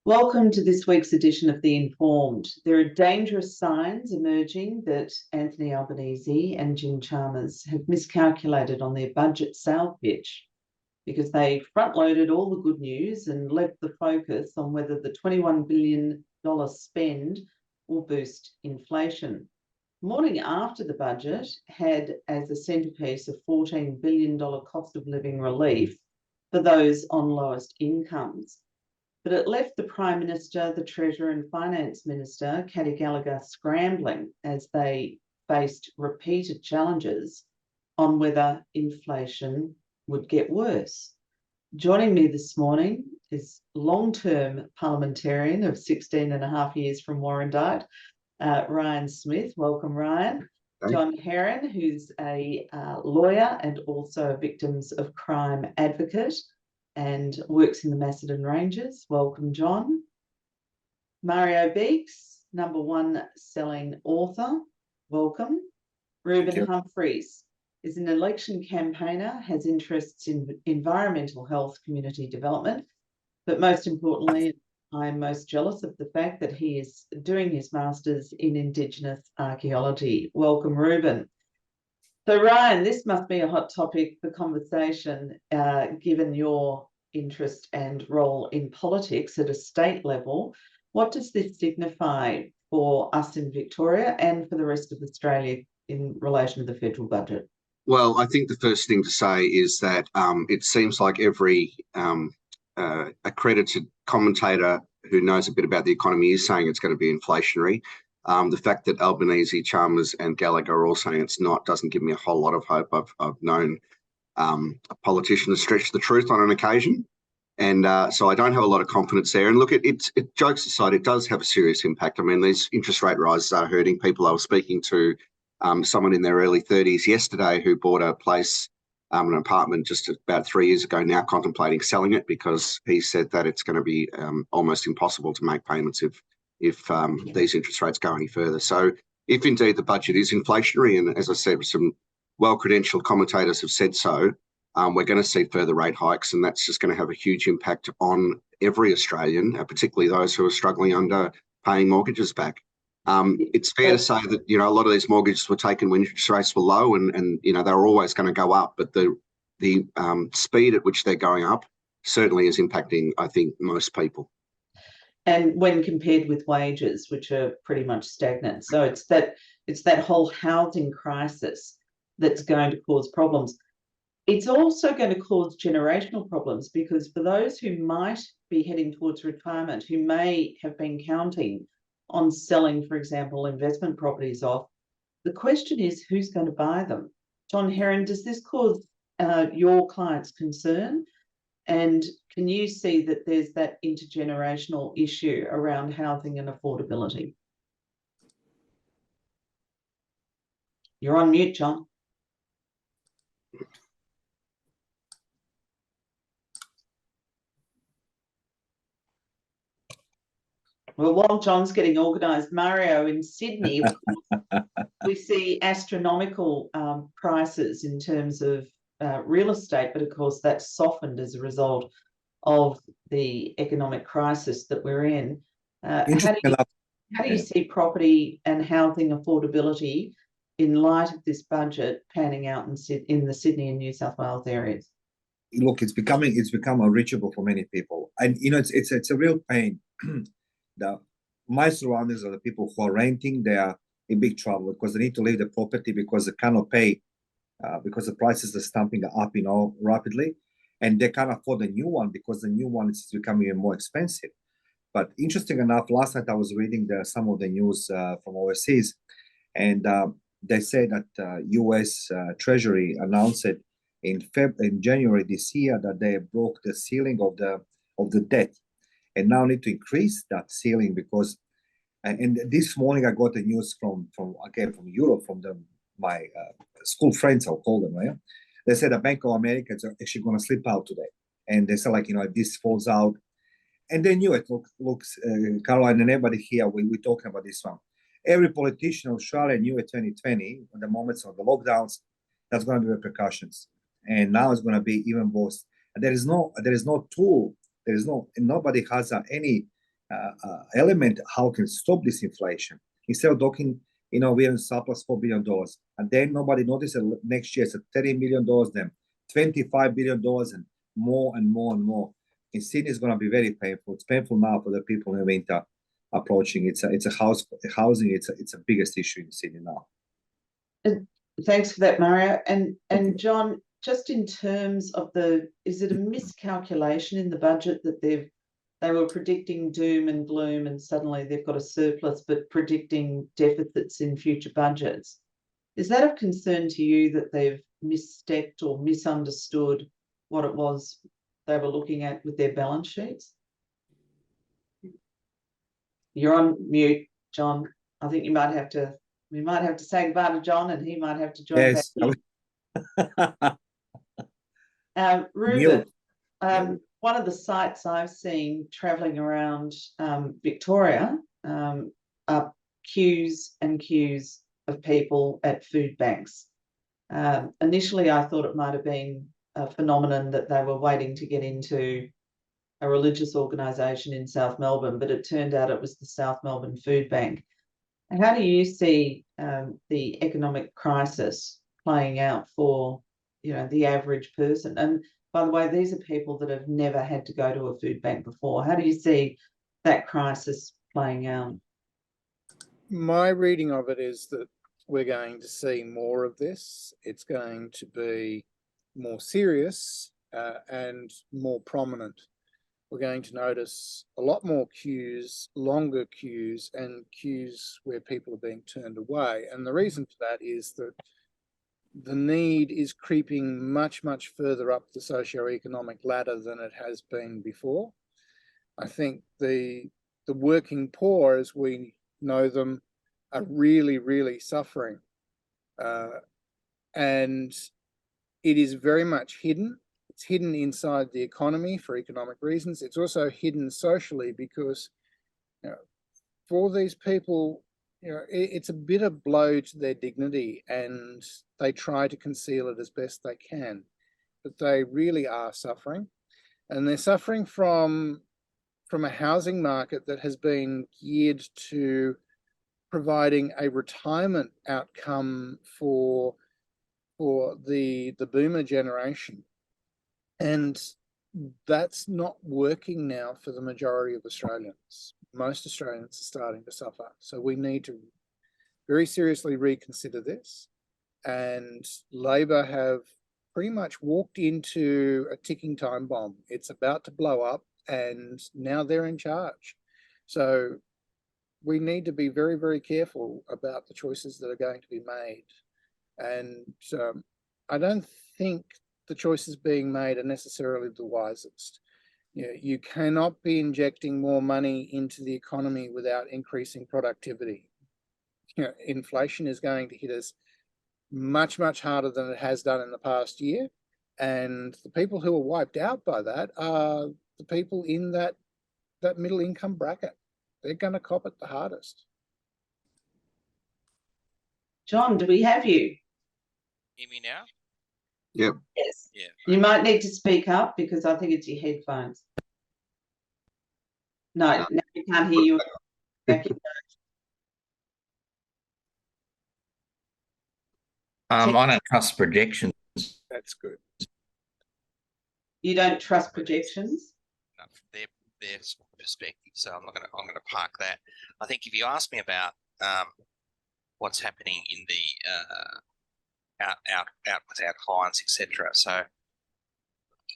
Welcome to this week's edition of The Informed. There are dangerous signs emerging that Anthony Albanese and Jim Chalmers have miscalculated on their budget sale pitch because they front-loaded all the good news and left the focus on whether the $21 billion spend will boost inflation. The morning after the budget had as a centrepiece a $14 billion cost of living relief for those on lowest incomes. But it left the Prime Minister, the Treasurer and Finance Minister, Katy Gallagher, scrambling as they faced repeated challenges on whether inflation would get worse. Joining me this morning is long-term parliamentarian of 16 and a half years from Warrandyte, Ryan Smith. Welcome, Ryan. Thanks. John Heron, who's a lawyer and also a victims of crime advocate and works in the Macedon Rangers. Welcome, John. Mario Beeks, #1 selling author. Welcome. Reuben Humphreys is an election campaigner, has interests in environmental health, community development, but most importantly, I'm most jealous of the fact that he is doing his Masters in Indigenous Archaeology. Welcome, Reuben. So, Ryan, this must be a hot topic for conversation, given your interest and role in politics at a state level. What does this signify for us in Victoria and for the rest of Australia in relation to the federal budget? Well, I think the first thing to say is that it seems like every accredited commentator who knows a bit about the economy is saying it's going to be inflationary. The fact that Albanese, Chalmers and Gallagher are all saying it's not doesn't give me a whole lot of hope. I've known a politician to stretch the truth on an occasion, and so I don't have a lot of confidence there. And look, it jokes aside, it does have a serious impact. I mean, these interest rate rises are hurting people. I was speaking to someone in their early 30s yesterday who bought a place, an apartment just about 3 years ago, now contemplating selling it because he said that it's going to be almost impossible to make payments if these interest rates go any further. So if indeed the budget is inflationary, and as I said, some well-credentialed commentators have said so, we're going to see further rate hikes, and that's just going to have a huge impact on every Australian, particularly those who are struggling under paying mortgages back. It's fair to say that, a lot of these mortgages were taken when interest rates were low and they were always going to go up, but the speed at which they're going up certainly is impacting, I think, most people. And when compared with wages, which are pretty much stagnant. So it's that whole housing crisis that's going to cause problems. It's also going to cause generational problems because for those who might be heading towards retirement, who may have been counting on selling, for example, investment properties off, the question is who's going to buy them? John Heron, does this cause your clients concern? And can you see that there's that intergenerational issue around housing and affordability? You're on mute, John. Well, while John's getting organised, Mario, in Sydney, we see astronomical prices in terms of real estate, but of course that's softened as a result of the economic crisis that we're in. How do you see property and housing affordability in light of this budget panning out in the Sydney and New South Wales areas? Look, it's become unreachable for many people, and it's a real pain. My surroundings are the people who are renting. They are in big trouble because they need to leave the property because they cannot pay because the prices are stamping up, rapidly, and they can't afford a new one because the new one is becoming even more expensive. But interesting enough, last night I was reading some of the news from overseas, and they say that U.S. Treasury announced it in January this year that they broke the ceiling of the debt, and now need to increase that ceiling because. And this morning I got the news from Europe, from my school friends, I'll call them. Right? They said the Bank of America is actually going to slip out today, and they said if this falls out, and they knew it. Look, Caroline and everybody here, we're talking about this one. Every politician in Australia knew at 2020, at the moments of the lockdowns, that's going to be repercussions, and now it's going to be even worse. And there is no tool. Nobody has any element how can stop this inflation. Instead of talking, we're in surplus $4 billion, and then nobody notices next year it's at $30 million, then $25 billion, and more and more and more. In Sydney, it's going to be very painful. It's painful now for the people in winter approaching. It's a housing. It's a biggest issue in Sydney now. Thanks for that, Mario. And John, just in terms of is it a miscalculation in the budget that they were predicting doom and gloom and suddenly they've got a surplus, but predicting deficits in future budgets? Is that of concern to you that they've misstepped or misunderstood what it was they were looking at with their balance sheets? You're on mute, John. I think we might have to say goodbye to John, and he might have to join Yes. back in. Ruben, one of the sites I've seen travelling around Victoria are queues and queues of people at food banks. Initially, I thought it might have been a phenomenon that they were waiting to get into a religious organisation in South Melbourne, but it turned out it was the South Melbourne Food Bank. How do you see the economic crisis playing out for, the average person? And by the way, these are people that have never had to go to a food bank before. How do you see that crisis playing out? My reading of it is that we're going to see more of this. It's going to be more serious and more prominent. We're going to notice a lot more queues, longer queues, and queues where people are being turned away. And the reason for that is that the need is creeping much, much further up the socioeconomic ladder than it has been before. I think the working poor, as we know them, are really, really suffering. And it is very much hidden. It's hidden inside the economy for economic reasons. It's also hidden socially because, for these people, it's a bitter blow to their dignity, and they try to conceal it as best they can. But they really are suffering, and they're suffering from a housing market that has been geared to providing a retirement outcome for the boomer generation. And that's not working now for the majority of Australians. Most Australians are starting to suffer. So we need to very seriously reconsider this. And Labor have pretty much walked into a ticking time bomb. It's about to blow up, and now they're in charge. So we need to be very, very careful about the choices that are going to be made. And I don't think the choices being made are necessarily the wisest. You cannot be injecting more money into the economy without increasing productivity. Inflation is going to hit us much, much harder than it has done in the past year. And the people who are wiped out by that are the people in that middle income bracket. They're going to cop it the hardest. John, do we have you? Hear me now? Yep. Yes. Yeah. You might need to speak up because I think it's your headphones. No, now we can't hear you. I don't trust projections. That's good. You don't trust projections? From their perspective, so I'm gonna park that. I think if you ask me about what's happening in the out with our clients, etc. So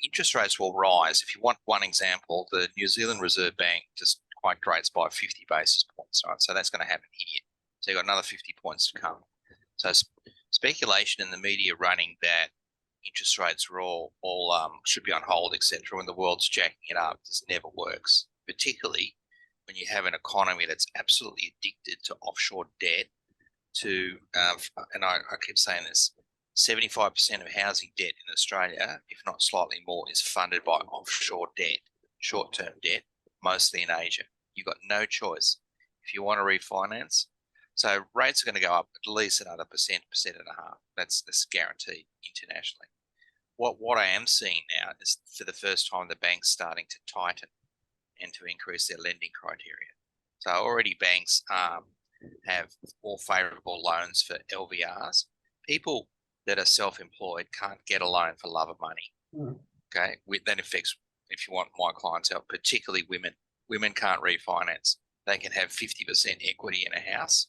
interest rates will rise. If you want one example, the New Zealand Reserve Bank just hiked rates by 50 basis points, right? So that's going to happen here. So you've got another 50 points to come. So speculation in the media running that interest rates are all should be on hold, etc. when the world's jacking it up, just never works. Particularly when you have an economy that's absolutely addicted to offshore debt. And I keep saying this: 75% of housing debt in Australia, if not slightly more, is funded by offshore debt, short-term debt, mostly in Asia. You've got no choice if you want to refinance. So rates are going to go up at least another 1.5%. That's guaranteed internationally. What I am seeing now is, for the first time, the bank's starting to tighten. and to increase their lending criteria. So already banks have more favourable loans for LVRs. People that are self-employed can't get a loan for love of money. Okay, that affects, if you want my clientele, particularly women. Women can't refinance. They can have 50% equity in a house,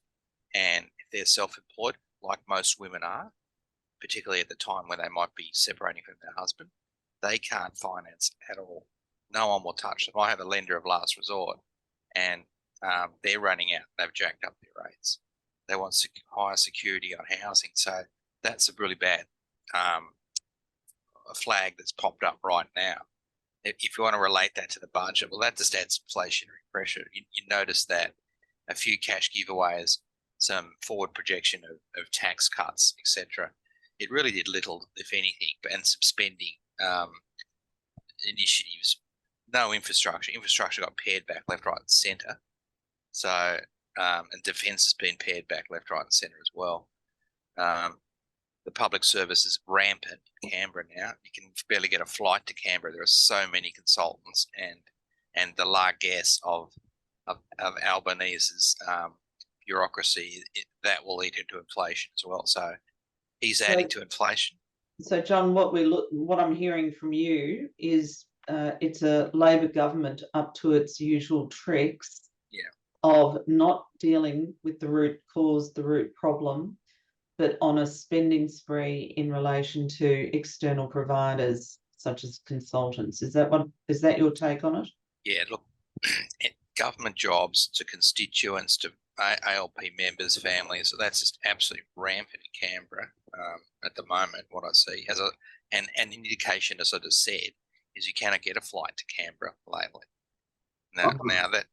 and if they're self-employed, like most women are, particularly at the time when they might be separating from their husband, they can't finance at all. No one will touch them. I have a lender of last resort, and they're running out. They've jacked up their rates. They want higher security on housing. So that's a really bad a flag that's popped up right now. If you want to relate that to the budget, well, that just adds inflationary pressure. You notice that a few cash giveaways, some forward projection of tax cuts, etc. It really did little, if anything, and some spending initiatives. No infrastructure. Infrastructure got pared back left, right, and centre. So, and defence has been pared back left, right, and centre as well. The public service is rampant in Canberra now. You can barely get a flight to Canberra. There are so many consultants, and the largesse of Albanese's bureaucracy, that will lead into inflation as well. So he's adding to inflation. So, John, what I'm hearing from you is it's a Labor government up to its usual tricks of not dealing with the root cause, the root problem, but on a spending spree in relation to external providers such as consultants. Is that your take on it? Yeah, look, government jobs to constituents, to ALP members, families, that's just absolutely rampant in Canberra at the moment. What I see has an indication, as I just said, is you cannot get a flight to Canberra lately. Now that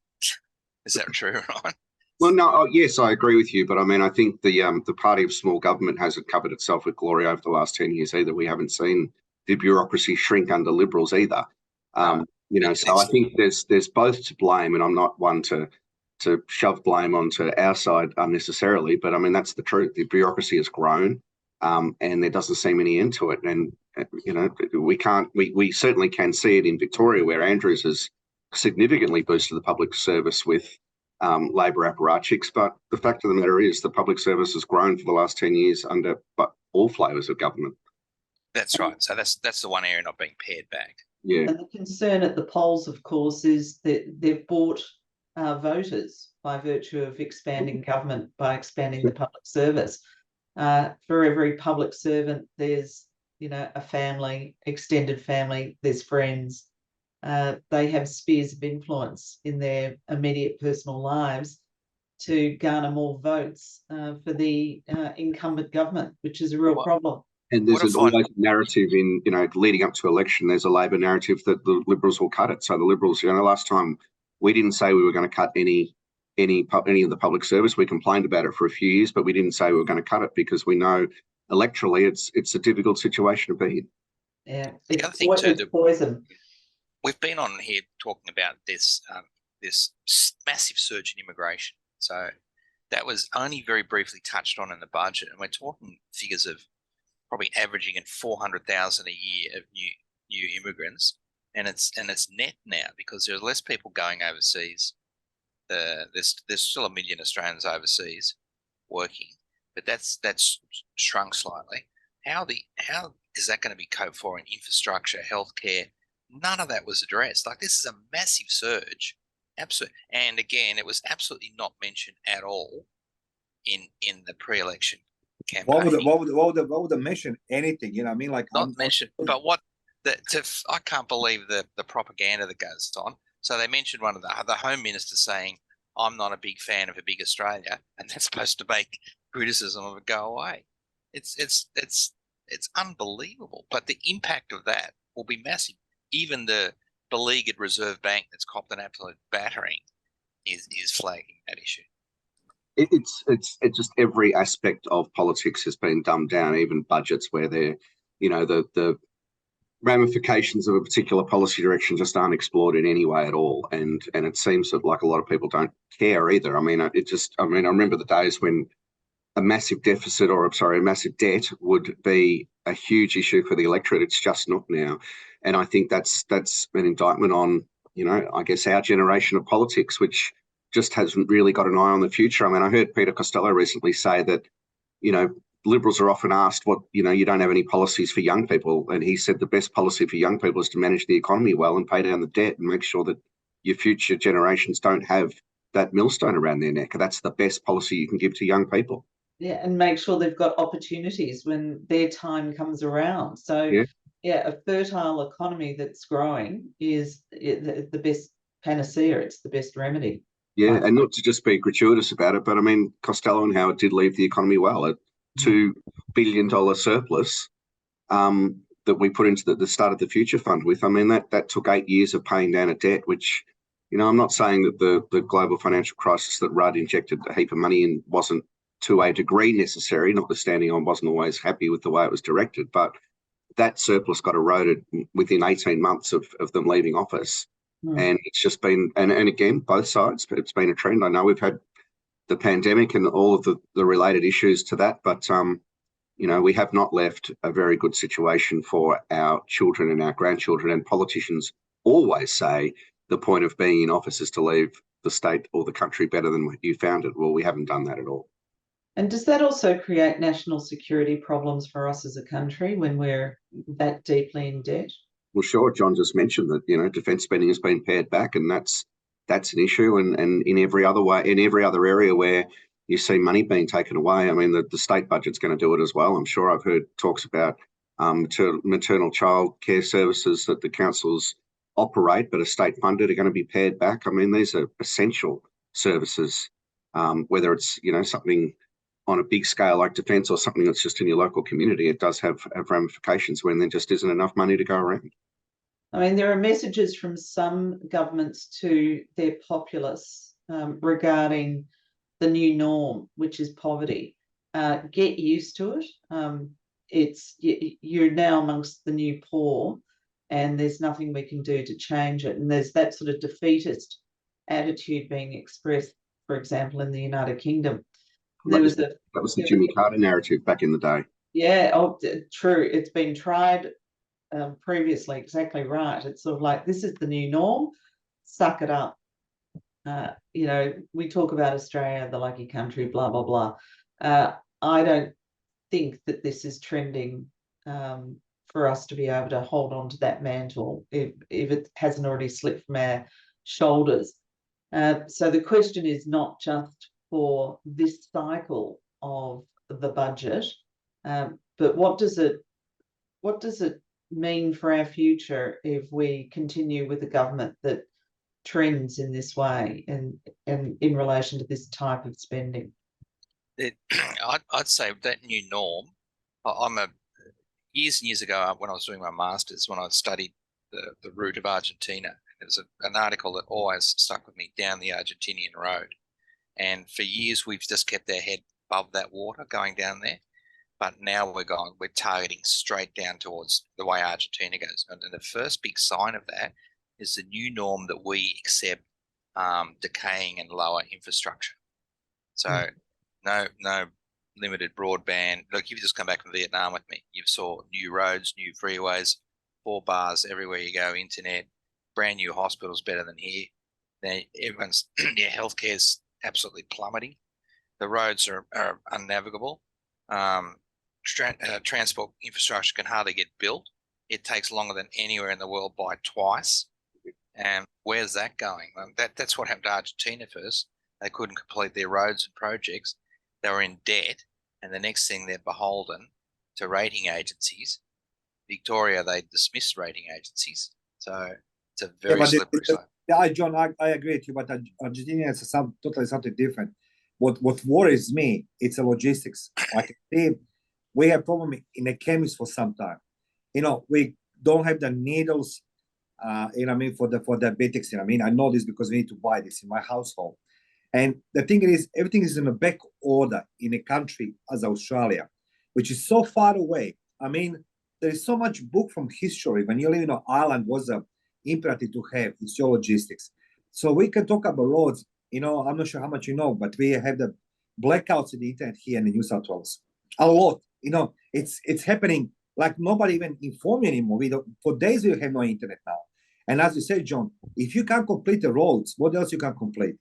is that true, Ryan? Well, no, yes, I agree with you, but I mean, I think the party of small government hasn't covered itself with glory over the last 10 years either. We haven't seen the bureaucracy shrink under Liberals either. So I think there's both to blame, and I'm not one to shove blame onto our side unnecessarily, but I mean, that's the truth. The bureaucracy has grown, and there doesn't seem any end to it. And, we certainly can see it in Victoria, where Andrews has significantly boosted the public service with Labor apparatchiks, but the fact of the matter is the public service has grown for the last 10 years under all flavours of government. That's right. So that's the one area not being pared back. Yeah. And the concern at the polls, of course, is that they've bought voters by virtue of expanding government, by expanding the public service. For every public servant, there's a family, extended family, there's friends. They have spheres of influence in their immediate personal lives to garner more votes for the incumbent government, which is a real problem. And there's always a narrative in, leading up to election, there's a Labor narrative that the Liberals will cut it. So the Liberals, last time we didn't say we were going to cut any of the public service. We complained about it for a few years, but we didn't say we were going to cut it because we know electorally it's a difficult situation to be in. Yeah, the other thing too, poison. We've been on here talking about this massive surge in immigration. So that was only very briefly touched on in the budget, and we're talking figures of probably averaging in 400,000 a year of new immigrants, and it's net now because there's less people going overseas. There's still 1 million Australians overseas working, but that's shrunk slightly. How is that going to be coped for in infrastructure, healthcare? None of that was addressed. Like, this is a massive surge, absolutely. And again, it was absolutely not mentioned at all in the pre-election campaign. What would they mention anything? Like not mentioned. But I can't believe the propaganda that goes on. So they mentioned one of the Home Minister saying, "I'm not a big fan of a big Australia," and that's supposed to make criticism of it go away. It's unbelievable. But the impact of that will be massive. Even the beleaguered Reserve Bank that's copped an absolute battering is flagging that issue. It's just every aspect of politics has been dumbed down, even budgets where they're, the ramifications of a particular policy direction just aren't explored in any way at all. And it seems that like a lot of people don't care either. I remember the days when a massive deficit a massive debt would be a huge issue for the electorate. It's just not now. And I think that's an indictment on I guess our generation of politics, which just hasn't really got an eye on the future. I mean, I heard Peter Costello recently say that, Liberals are often asked what, you don't have any policies for young people. And he said the best policy for young people is to manage the economy well and pay down the debt and make sure that your future generations don't have that millstone around their neck. That's the best policy you can give to young people. Yeah, and make sure they've got opportunities when their time comes around. So, a fertile economy that's growing is the best panacea. It's the best remedy. Yeah, and not to just be gratuitous about it, but I mean, Costello and Howard did leave the economy well. At $2 billion surplus that we put into the start of the Future Fund with. I mean, that took 8 years of paying down a debt, which, I'm not saying that the global financial crisis that Rudd injected a heap of money in wasn't to a degree necessary, notwithstanding I wasn't always happy with the way it was directed, but that surplus got eroded within 18 months of them leaving office. And it's just been, and again, both sides, but it's been a trend. I know we've had the pandemic and all of the related issues to that, but we have not left a very good situation for our children and our grandchildren. And politicians always say the point of being in office is to leave the state or the country better than you found it. Well, we haven't done that at all. And does that also create national security problems for us as a country when we're that deeply in debt? Well, sure. John just mentioned that, defence spending has been pared back, and that's an issue. And in every other way, in every other area where you see money being taken away, I mean, the state budget's going to do it as well. I'm sure I've heard talks about maternal child care services that the councils operate but are state funded are going to be pared back. I mean, these are essential services, whether it's, something on a big scale like defence or something that's just in your local community. It does have ramifications when there just isn't enough money to go around. I mean, there are messages from some governments to their populace regarding the new norm, which is poverty. Get used to it. You're now amongst the new poor, and there's nothing we can do to change it. And there's that sort of defeatist attitude being expressed, for example, in the United Kingdom. That was the Jimmy Carter narrative back in the day. Yeah, true. It's been tried previously, exactly right. It's sort of like, this is the new norm, suck it up. We talk about Australia, the lucky country, blah, blah, blah. I don't think that this is trending for us to be able to hold on to that mantle if it hasn't already slipped from our shoulders. So the question is not just for this cycle of the budget, but what does it mean for our future if we continue with a government that trends in this way and in relation to this type of spending? I'd say that new norm. Years and years ago when I was doing my master's, when I studied the route of Argentina, there was an article that always stuck with me, down the Argentinian road. And for years we've just kept our head above that water going down there. But now we're targeting straight down towards the way Argentina goes. And the first big sign of that is the new norm that we accept decaying and lower infrastructure. So no limited broadband. Look, if you just come back from Vietnam with me, you saw new roads, new freeways, 4 bars everywhere you go, internet, brand new hospitals better than here. Then everyone's healthcare's absolutely plummeting. The roads are unnavigable. Transport infrastructure can hardly get built. It takes longer than anywhere in the world by twice. And where's that going? That's what happened to Argentina first. They couldn't complete their roads and projects. They were in debt, and the next thing they're beholden to rating agencies. Victoria, they dismissed rating agencies. So it's a very slippery slope. Yeah, John, I agree with you, but Argentina is totally something different. What worries me, it's the logistics. I can see we have problem in the chemist for some time. We don't have the needles, for the diabetics. I know this because we need to buy this in my household. And the thing is, everything is in a back order in a country as Australia, which is so far away. There is so much book from history. When you live in an island, was a imperative to have. It's your logistics. So we can talk about roads. I'm not sure how much you know, but we have the blackouts in the internet here in New South Wales. A lot. It's happening like nobody even informed me anymore. For days we have no internet now. And as you say, John, if you can't complete the roads, what else you can complete?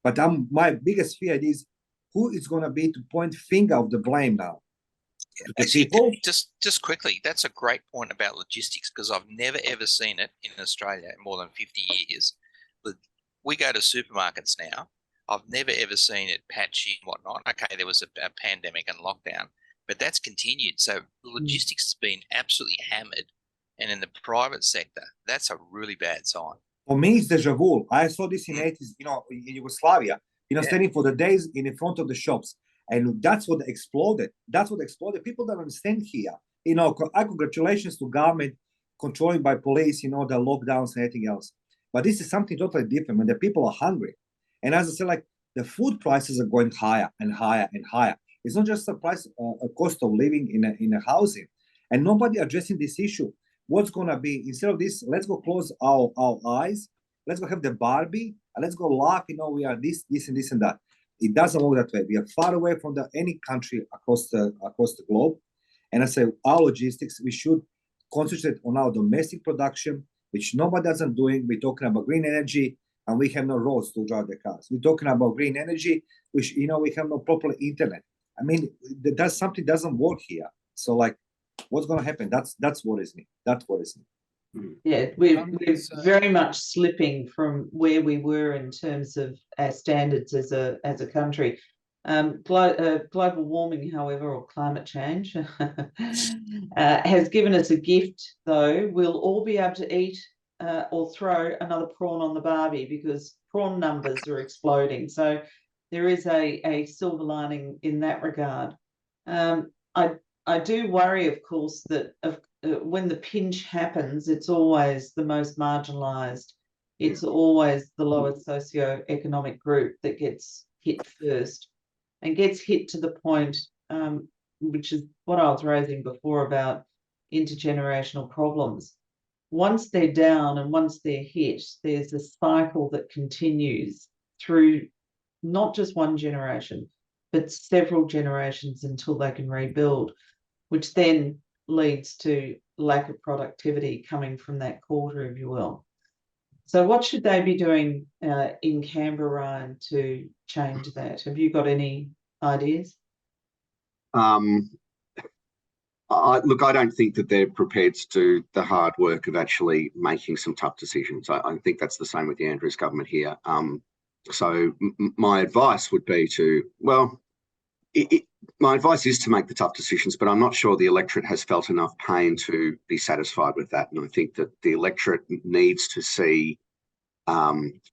But my biggest fear is who is going to be to point finger of the blame now. To the Actually, people. just quickly, that's a great point about logistics, because I've never ever seen it in Australia in more than 50 years. We go to supermarkets now. I've never ever seen it patchy and whatnot. Okay, there was a pandemic and lockdown, but that's continued. So logistics has been absolutely hammered. And in the private sector, that's a really bad sign. For me, it's deja vu. I saw this in 80s, in Yugoslavia, standing for the days in front of the shops. And that's what exploded. That's what exploded. People don't understand here. Congratulations to government controlling by police, the lockdowns and everything else. But this is something totally different when the people are hungry. And as I said, like the food prices are going higher and higher and higher. It's not just the price, a cost of living in a housing, and nobody addressing this issue. What's gonna be instead of this? Let's go close our eyes. Let's go have the Barbie and let's go laugh. We are this and this and that. It doesn't work that way. We are far away from any country across the globe. And I say our logistics, we should concentrate on our domestic production, which nobody doesn't doing. We're talking about green energy, and we have no roads to drive the cars. We're talking about green energy, which we have no proper internet. I mean, that's something doesn't work here. So like, what's going to happen? That's worries me. That worries me. Yeah, we're very much slipping from where we were in terms of our standards as a country. Global warming, however, or climate change, has given us a gift, though. We'll all be able to eat or throw another prawn on the Barbie because prawn numbers are exploding. So there is a silver lining in that regard. I do worry, of course, that when the pinch happens, it's always the most marginalised. It's always the lowest socioeconomic group that gets hit first, and gets hit to the point, which is what I was raising before about intergenerational problems. Once they're down and once they're hit, there's a cycle that continues through not just one generation, but several generations until they can rebuild, which then leads to lack of productivity coming from that quarter, if you will. So what should they be doing in Canberra, Ryan, to change that? Have you got any ideas? Look, I don't think that they're prepared to do the hard work of actually making some tough decisions. I think that's the same with the Andrews government here. So my advice would be to, my advice is to make the tough decisions, but I'm not sure the electorate has felt enough pain to be satisfied with that. And I think that the electorate needs to see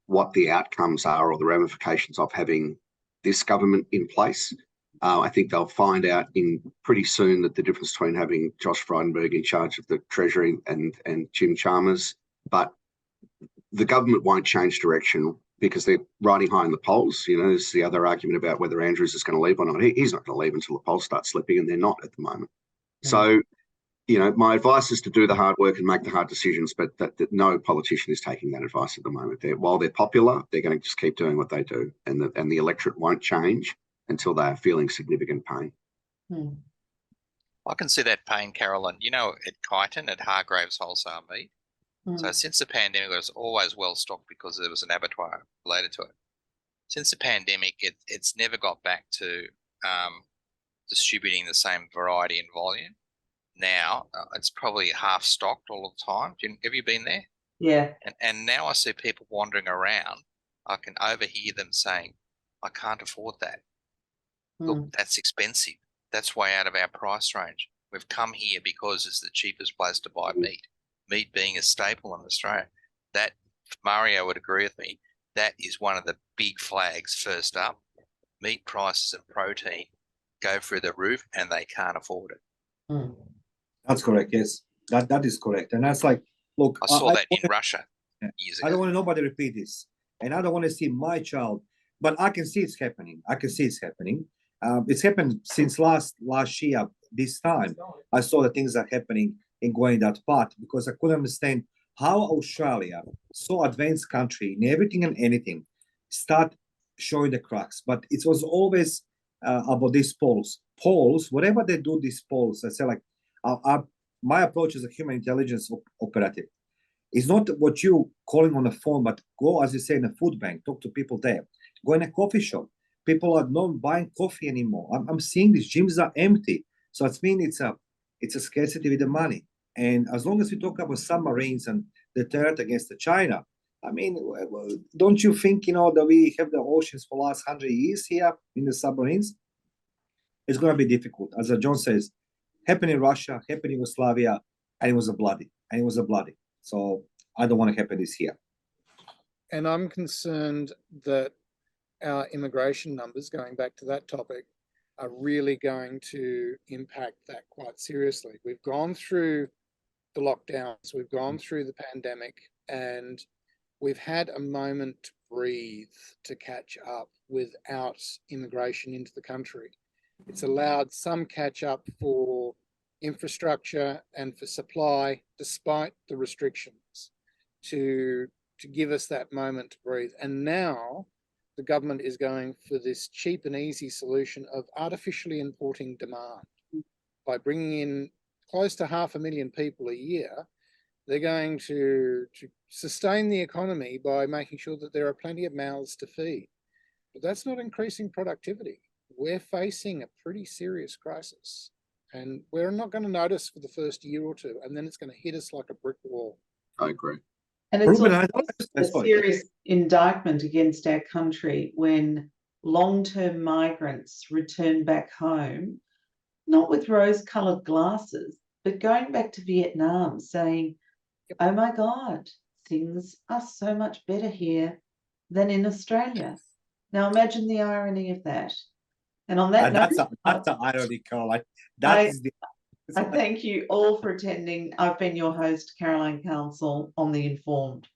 what the outcomes are or the ramifications of having this government in place. I think they'll find out pretty soon that the difference between having Josh Frydenberg in charge of the Treasury and Jim Chalmers, but the government won't change direction because they're riding high in the polls. There's the other argument about whether Andrews is going to leave or not. He's not going to leave until the polls start slipping, and they're not at the moment. So, my advice is to do the hard work and make the hard decisions, but that no politician is taking that advice at the moment. While they're popular, they're going to just keep doing what they do, and the electorate won't change until they are feeling significant pain. I can see that pain, Carolyn. At Kyneton, at Hargraves Wholesale Meat. So since the pandemic, it was always well stocked because there was an abattoir related to it. Since the pandemic, it's never got back to distributing the same variety and volume. Now it's probably half stocked all the time. Have you been there? Yeah. And now I see people wandering around. I can overhear them saying, "I can't afford that. Look, that's expensive. That's way out of our price range. We've come here because it's the cheapest place to buy meat. Meat being a staple in Australia." That, Mario would agree with me, that is one of the big flags first up. Meat prices and protein go through the roof and they can't afford it. That's correct, yes. That is correct. And that's like, look, I saw that in Russia years ago. I don't want nobody to repeat this. And I don't want to see my child, but I can see it's happening. It's happened since last year. This time, I saw the things that are happening in going that path because I couldn't understand how Australia, so advanced country in everything and anything, start showing the cracks. But it was always about these polls. Whatever they do, these polls, I say like, my approach is a human intelligence operative. It's not what you calling on the phone, but go, as you say, in a food bank, talk to people there. Go in a coffee shop. People are not buying coffee anymore. I'm seeing these gyms are empty. So it means it's a scarcity with the money. And as long as we talk about submarines and the threat against China, I mean, don't you think, that we have the oceans for the last 100 years here in the submarines? It's going to be difficult. As John says, happened in Russia, happened in Yugoslavia, and it was a bloody. So I don't want to happen this here. And I'm concerned that our immigration numbers, going back to that topic, are really going to impact that quite seriously. We've gone through the lockdowns, we've gone through the pandemic, and we've had a moment to breathe, to catch up without immigration into the country. It's allowed some catch up for infrastructure and for supply, despite the restrictions, to give us that moment to breathe. And now the government is going for this cheap and easy solution of artificially importing demand. By bringing in close to 500,000 people a year, they're going to sustain the economy by making sure that there are plenty of mouths to feed. But that's not increasing productivity. We're facing a pretty serious crisis, and we're not going to notice for the first year or two, and then it's going to hit us like a brick wall. I agree. And it's Ruben, also a serious indictment against our country when long-term migrants return back home, not with rose-coloured glasses, but going back to Vietnam saying, oh my God, things are so much better here than in Australia. Now imagine the irony of that. And on that note, that's an irony, Caroline. I thank you all for attending. I've been your host, Caroline Council, on The Informed.